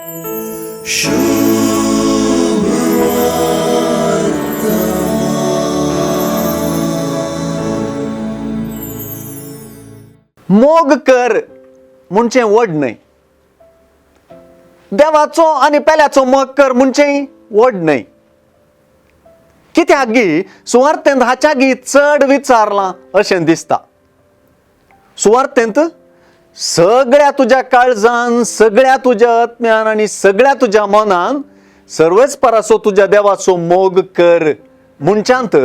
मोग कर म्हणजे वड नाही. देवाचो आणि पेल्याचो मोग कर म्हणजे वड नाही. कित्याक गी सुवार्थेंत हाच्या गी चड विचारला अशें दिसता. सुवार्थेंत सगळ्या तुझ्या काळजान, सगळ्या तुझ्या आत्म्यान आणि सगळ्या तुझ्या मनान सर्वेच परासो तुझ्या देवाचो मोग कर म्हणच्यात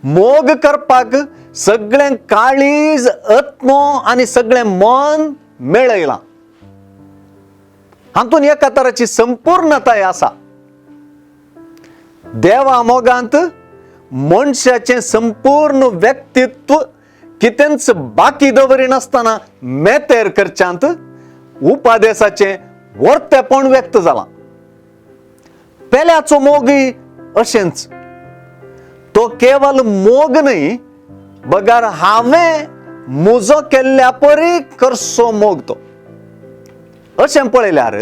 मोग करपाक सगळें काळीज, आत्मो आणि सगळें मन मेळयलां. हातून एका तराची संपूर्णताय आसा. देवा मोगांत मनशाचें संपूर्ण व्यक्तित्व कितेंच बाकी दवरिनासतना मेतेर करच्यांत उपादेसाचें वर्तेपण व्यक्त जालां. पेल्याचो मोगय अशेंच. तो केवल मोग न्ही, बगार हांवें म्हजो केल्ल्या परी करचो मोग तो. अशें पळयल्यार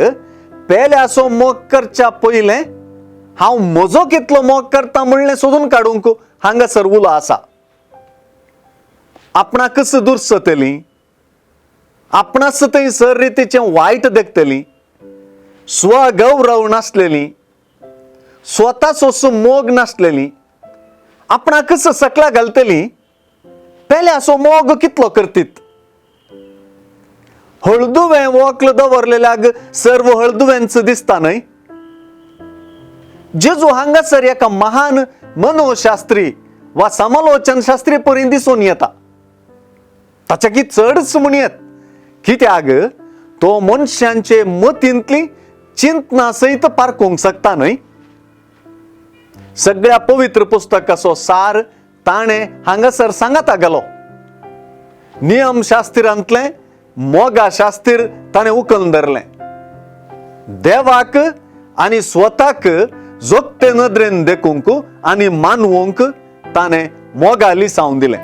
पेल्याचो मोग करच्या पयलें हांव म्हजो कितलो मोग करता म्हणलें सोदून काडूंक हांगासर उलो आसा. आपणाकच दुर्सतलीं, आपणाच थंयसर रितीचें वायट देखतलीं, स्वगौरव नासलेलीं, स्वताचो मोग नासलेलीं, आपणाकच सकला घालतलीं, पेल्याचो मोग कितलो करतीत. हळदुवें वोकल दवरलेल्याक सर्व हळदुवेंच दिसता न्हय. जेजू हांगासर एका महान मनोशास्त्री वा समालोचन शास्त्री परी दिसून येता. ताच्या की चडच म्हणयत, कित्याक तो मनशांचे मतींतली चिंतना सयत पारखूंक शकता न्हय. सगळ्या पवित्र पुस्तकाचो सार ताणें हांगासर सांगता गेलो. नियमशास्त्रांतलें मोगा शास्त्र ताणें उखलून धरलें. देवाक आनी स्वताक जोगते नदरेन देखूंक आनी मानवूंक ताणें मोगा लिसावन दिलें.